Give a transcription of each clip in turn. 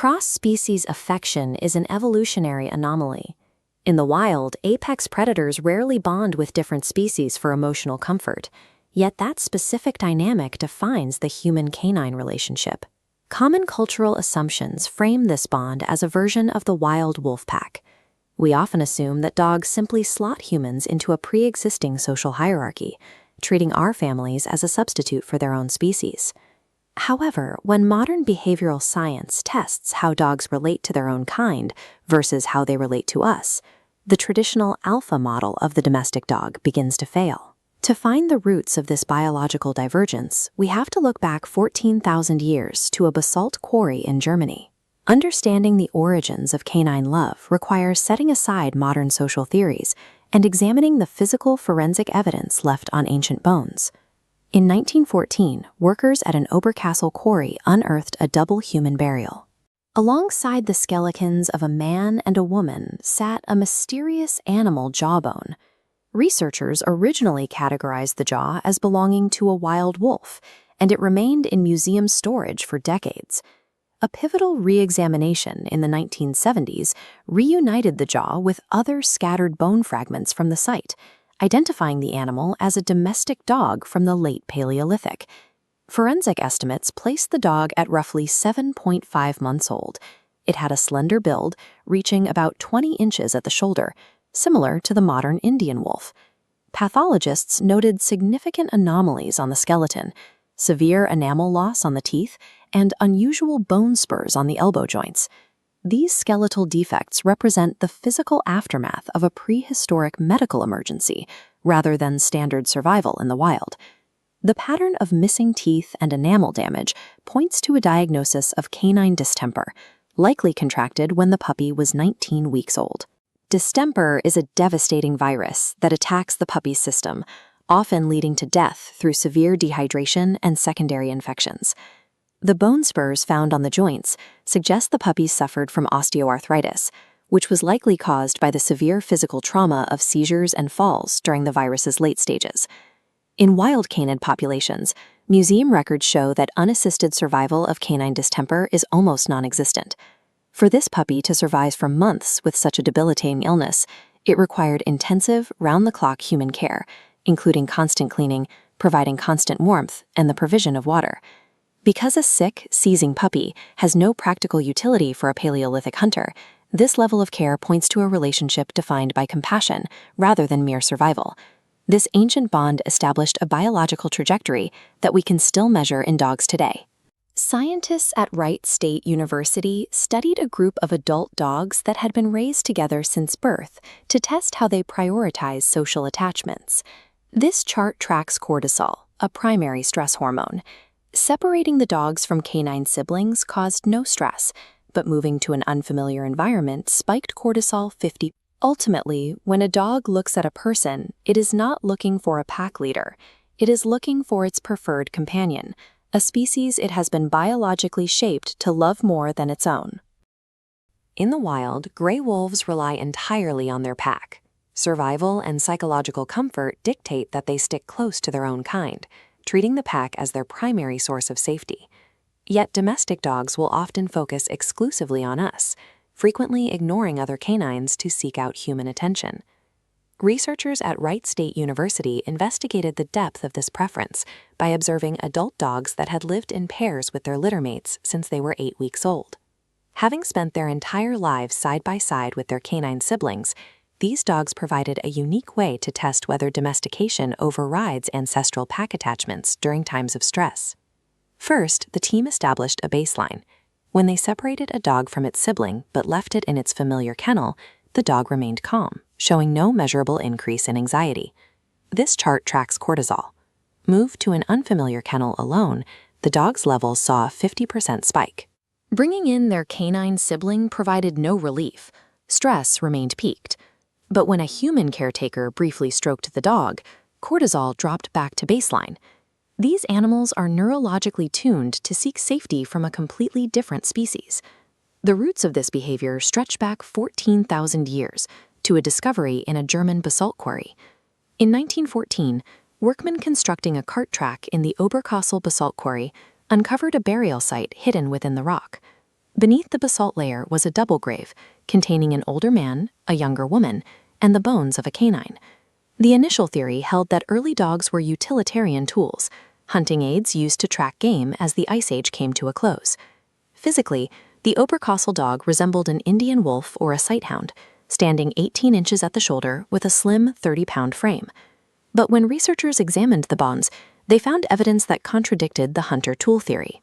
Cross-species affection is an evolutionary anomaly. In the wild, apex predators rarely bond with different species for emotional comfort, yet that specific dynamic defines the human-canine relationship. Common cultural assumptions frame this bond as a version of the wild wolf pack. We often assume that dogs simply slot humans into a pre-existing social hierarchy, treating our families as a substitute for their own species. However, when modern behavioral science tests how dogs relate to their own kind versus how they relate to us, the traditional alpha model of the domestic dog begins to fail. To find the roots of this biological divergence, we have to look back 14,000 years to a basalt quarry in Germany. Understanding the origins of canine love requires setting aside modern social theories and examining the physical forensic evidence left on ancient bones. In 1914, workers at an Oberkassel quarry unearthed a double human burial. Alongside the skeletons of a man and a woman sat a mysterious animal jawbone. Researchers originally categorized the jaw as belonging to a wild wolf, and it remained in museum storage for decades. A pivotal re-examination in the 1970s reunited the jaw with other scattered bone fragments from the site, identifying the animal as a domestic dog from the late Paleolithic. Forensic estimates placed the dog at roughly 7.5 months old. It had a slender build, reaching about 20 inches at the shoulder, similar to the modern Indian wolf. Pathologists noted significant anomalies on the skeleton, severe enamel loss on the teeth, and unusual bone spurs on the elbow joints. These skeletal defects represent the physical aftermath of a prehistoric medical emergency, rather than standard survival in the wild. The pattern of missing teeth and enamel damage points to a diagnosis of canine distemper, likely contracted when the puppy was 19 weeks old. Distemper is a devastating virus that attacks the puppy's system, often leading to death through severe dehydration and secondary infections. The bone spurs found on the joints suggest the puppies suffered from osteoarthritis, which was likely caused by the severe physical trauma of seizures and falls during the virus's late stages. In wild canid populations, museum records show that unassisted survival of canine distemper is almost non-existent. For this puppy to survive for months with such a debilitating illness, it required intensive, round-the-clock human care, including constant cleaning, providing constant warmth, and the provision of water. Because a sick, seizing puppy has no practical utility for a Paleolithic hunter, this level of care points to a relationship defined by compassion rather than mere survival. This ancient bond established a biological trajectory that we can still measure in dogs today. Scientists at Wright State University studied a group of adult dogs that had been raised together since birth to test how they prioritize social attachments. This chart tracks cortisol, a primary stress hormone. Separating the dogs from canine siblings caused no stress, but moving to an unfamiliar environment spiked cortisol 50. Ultimately, when a dog looks at a person, it is not looking for a pack leader. It is looking for its preferred companion, a species it has been biologically shaped to love more than its own. In the wild, gray wolves rely entirely on their pack. Survival and psychological comfort dictate that they stick close to their own kind, treating the pack as their primary source of safety. Yet domestic dogs will often focus exclusively on us, frequently ignoring other canines to seek out human attention. Researchers at Wright State University investigated the depth of this preference by observing adult dogs that had lived in pairs with their littermates since they were 8 weeks old. Having spent their entire lives side by side with their canine siblings, these dogs provided a unique way to test whether domestication overrides ancestral pack attachments during times of stress. First, the team established a baseline. When they separated a dog from its sibling but left it in its familiar kennel, the dog remained calm, showing no measurable increase in anxiety. This chart tracks cortisol. Moved to an unfamiliar kennel alone, the dog's levels saw a 50% spike. Bringing in their canine sibling provided no relief. Stress remained peaked. But when a human caretaker briefly stroked the dog, cortisol dropped back to baseline. These animals are neurologically tuned to seek safety from a completely different species. The roots of this behavior stretch back 14,000 years to a discovery in a German basalt quarry. In 1914, workmen constructing a cart track in the Oberkassel basalt quarry uncovered a burial site hidden within the rock. Beneath the basalt layer was a double grave, containing an older man, a younger woman, and the bones of a canine. The initial theory held that early dogs were utilitarian tools, hunting aids used to track game as the Ice Age came to a close. Physically, the Oberkassel dog resembled an Indian wolf or a sighthound, standing 18 inches at the shoulder with a slim 30-pound frame. But when researchers examined the bones, they found evidence that contradicted the hunter-tool theory.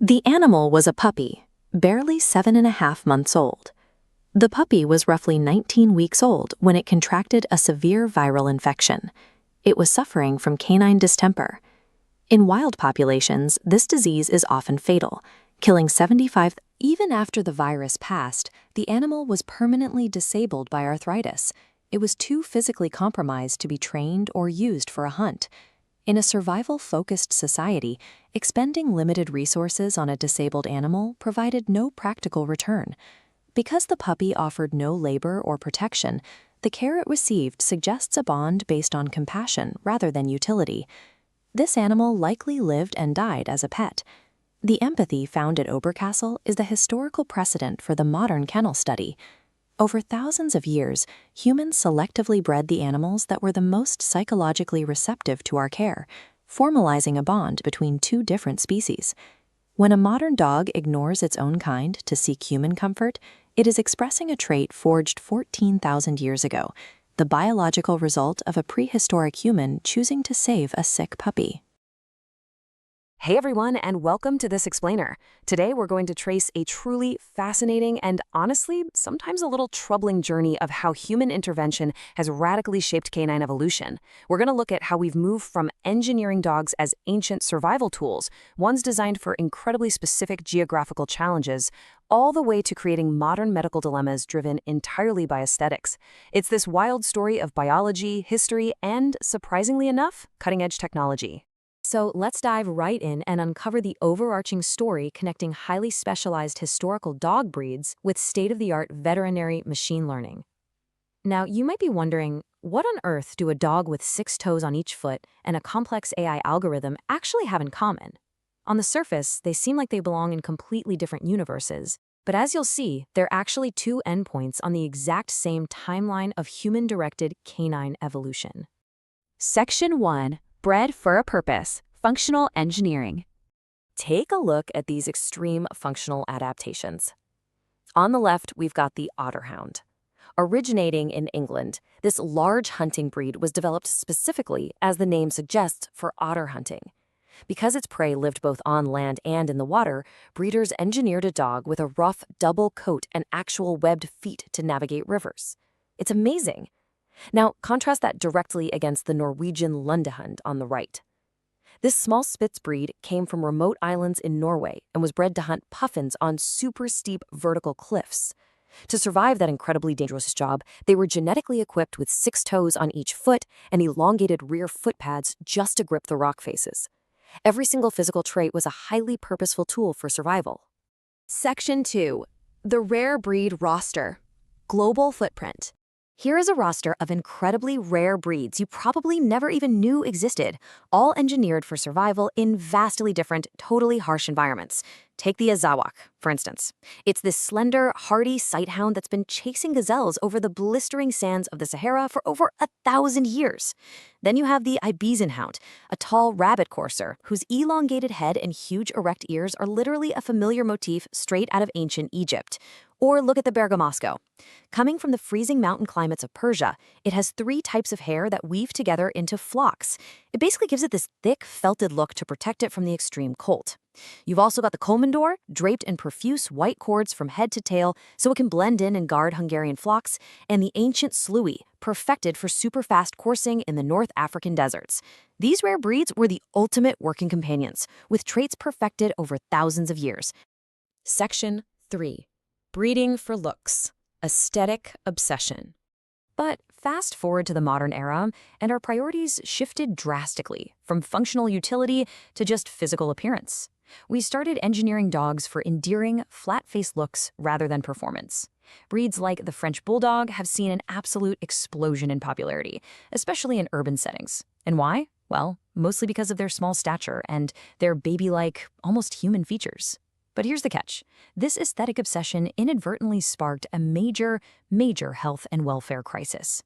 The animal was a puppy, barely 7.5 months old. The puppy was roughly 19 weeks old when it contracted a severe viral infection. It was suffering from canine distemper. In wild populations, this disease is often fatal, killing 75. Even after the virus passed, the animal was permanently disabled by arthritis. It was too physically compromised to be trained or used for a hunt. In a survival-focused society, expending limited resources on a disabled animal provided no practical return. Because the puppy offered no labor or protection, the care it received suggests a bond based on compassion rather than utility. This animal likely lived and died as a pet. The empathy found at Oberkassel is the historical precedent for the modern kennel study. Over thousands of years, humans selectively bred the animals that were the most psychologically receptive to our care, formalizing a bond between two different species. When a modern dog ignores its own kind to seek human comfort, it is expressing a trait forged 14,000 years ago, the biological result of a prehistoric human choosing to save a sick puppy. Hey everyone, and welcome to This Explainer. Today we're going to trace a truly fascinating and honestly, sometimes a little troubling journey of how human intervention has radically shaped canine evolution. We're going to look at how we've moved from engineering dogs as ancient survival tools, ones designed for incredibly specific geographical challenges, all the way to creating modern medical dilemmas driven entirely by aesthetics. It's this wild story of biology, history, and, surprisingly enough, cutting-edge technology. So let's dive right in and uncover the overarching story connecting highly specialized historical dog breeds with state-of-the-art veterinary machine learning. Now, you might be wondering, what on earth do a dog with 6 toes on each foot and a complex AI algorithm actually have in common? On the surface, they seem like they belong in completely different universes, but as you'll see, they're actually two endpoints on the exact same timeline of human-directed canine evolution. Section 1. Bred for a purpose, functional engineering. Take a look at these extreme functional adaptations. On the left, we've got the Otterhound. Originating in England, this large hunting breed was developed specifically, as the name suggests, for otter hunting. Because its prey lived both on land and in the water, breeders engineered a dog with a rough double coat and actual webbed feet to navigate rivers. It's amazing. Now, contrast that directly against the Norwegian Lundehund on the right. This small Spitz breed came from remote islands in Norway and was bred to hunt puffins on super steep vertical cliffs. To survive that incredibly dangerous job, they were genetically equipped with 6 toes on each foot and elongated rear foot pads just to grip the rock faces. Every single physical trait was a highly purposeful tool for survival. Section 2. The Rare Breed Roster. Global Footprint. Here is a roster of incredibly rare breeds you probably never even knew existed, all engineered for survival in vastly different, totally harsh environments. Take the Azawak, for instance. It's this slender, hardy sighthound that's been chasing gazelles over the blistering sands of the Sahara for over 1,000 years. Then you have the Ibizenhound, a tall rabbit courser whose elongated head and huge erect ears are literally a familiar motif straight out of ancient Egypt. Or look at the Bergamasco. Coming from the freezing mountain climates of Persia, it has 3 types of hair that weave together into flocks. It basically gives it this thick, felted look to protect it from the extreme cold. You've also got the Komondor, draped in profuse white cords from head to tail so it can blend in and guard Hungarian flocks, and the ancient Sluy, perfected for super-fast coursing in the North African deserts. These rare breeds were the ultimate working companions, with traits perfected over thousands of years. Section 3. Breeding for looks. Aesthetic obsession. But fast forward to the modern era, and our priorities shifted drastically from functional utility to just physical appearance. We started engineering dogs for endearing, flat-faced looks rather than performance. Breeds like the French Bulldog have seen an absolute explosion in popularity, especially in urban settings. And why? Well, mostly because of their small stature and their baby-like, almost human features. But here's the catch. This aesthetic obsession inadvertently sparked a major health and welfare crisis.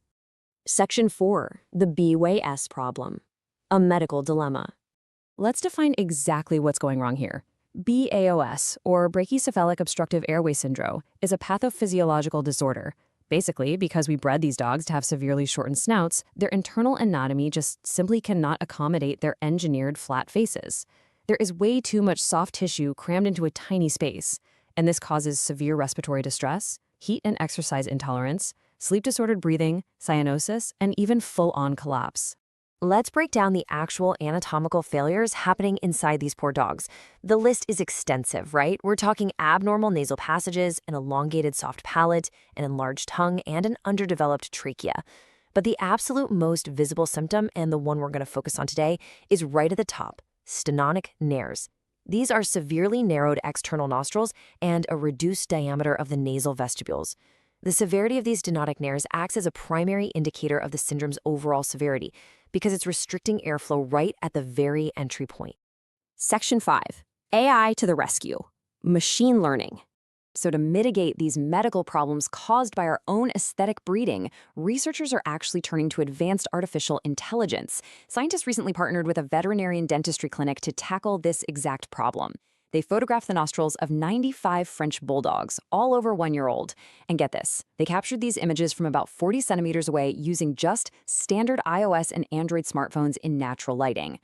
Section 4. The BWS problem. A medical dilemma. Let's define exactly what's going wrong here. BAOS, or brachycephalic obstructive airway syndrome, is a pathophysiological disorder. Basically, because we bred these dogs to have severely shortened snouts, their internal anatomy just simply cannot accommodate their engineered flat faces. There is way too much soft tissue crammed into a tiny space, and this causes severe respiratory distress, heat and exercise intolerance, sleep-disordered breathing, cyanosis, and even full-on collapse. Let's break down the actual anatomical failures happening inside these poor dogs. The list is extensive, right? We're talking abnormal nasal passages, an elongated soft palate, an enlarged tongue, and an underdeveloped trachea. But the absolute most visible symptom, and the one we're going to focus on today, is right at the top, stenonic nares. These are severely narrowed external nostrils and a reduced diameter of the nasal vestibules. The severity of these stenotic nares acts as a primary indicator of the syndrome's overall severity because it's restricting airflow right at the very entry point. Section 5. AI to the rescue. Machine learning. So to mitigate these medical problems caused by our own aesthetic breeding, researchers are actually turning to advanced artificial intelligence. Scientists recently partnered with a veterinarian dentistry clinic to tackle this exact problem. They photographed the nostrils of 95 French bulldogs, all over 1 year old. And get this, they captured these images from about 40 centimeters away using just standard iOS and Android smartphones in natural lighting.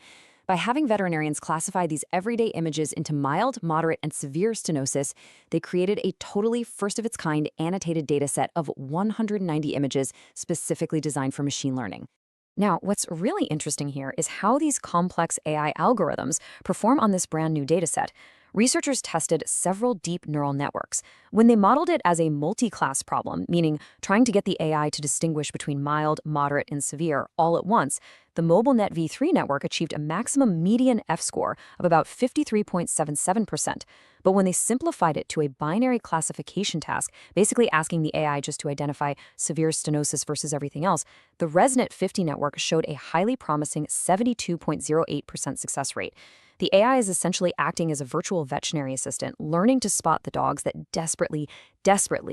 By having veterinarians classify these everyday images into mild, moderate, and severe stenosis, they created a totally first-of-its-kind annotated dataset of 190 images specifically designed for machine learning. Now, what's really interesting here is how these complex AI algorithms perform on this brand new dataset. Researchers tested several deep neural networks. When they modeled it as a multi-class problem, meaning trying to get the AI to distinguish between mild, moderate, and severe all at once, the MobileNet V3 network achieved a maximum median F-score of about 53.77%. But when they simplified it to a binary classification task, basically asking the AI just to identify severe stenosis versus everything else, the ResNet 50 network showed a highly promising 72.08% success rate. The AI is essentially acting as a virtual veterinary assistant, learning to spot the dogs that desperately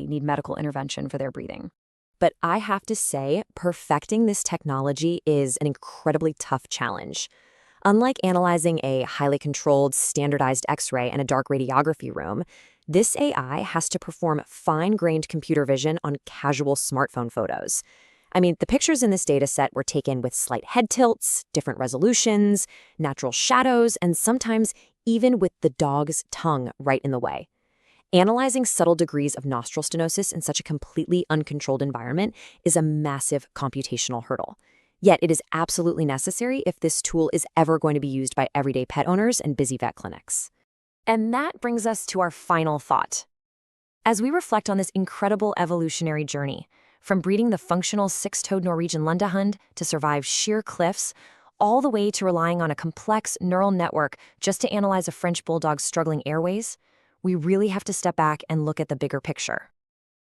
need medical intervention for their breathing. But I have to say, perfecting this technology is an incredibly tough challenge. Unlike analyzing a highly controlled, standardized X-ray in a dark radiography room, this AI has to perform fine-grained computer vision on casual smartphone photos. I mean, the pictures in this data set were taken with slight head tilts, different resolutions, natural shadows, and sometimes even with the dog's tongue right in the way. Analyzing subtle degrees of nostril stenosis in such a completely uncontrolled environment is a massive computational hurdle. Yet it is absolutely necessary if this tool is ever going to be used by everyday pet owners and busy vet clinics. And that brings us to our final thought. As we reflect on this incredible evolutionary journey, from breeding the functional six-toed Norwegian Lundehund to survive sheer cliffs, all the way to relying on a complex neural network just to analyze a French bulldog's struggling airways, we really have to step back and look at the bigger picture.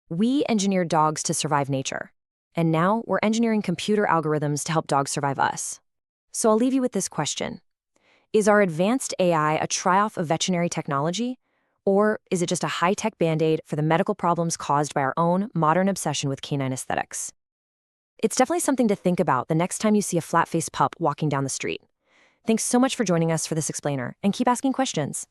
We engineered dogs to survive nature, and now we're engineering computer algorithms to help dogs survive us. So I'll leave you with this question. Is our advanced AI a try-off of veterinary technology? Or is it just a high-tech Band-Aid for the medical problems caused by our own modern obsession with canine aesthetics? It's definitely something to think about the next time you see a flat-faced pup walking down the street. Thanks so much for joining us for this explainer, and keep asking questions.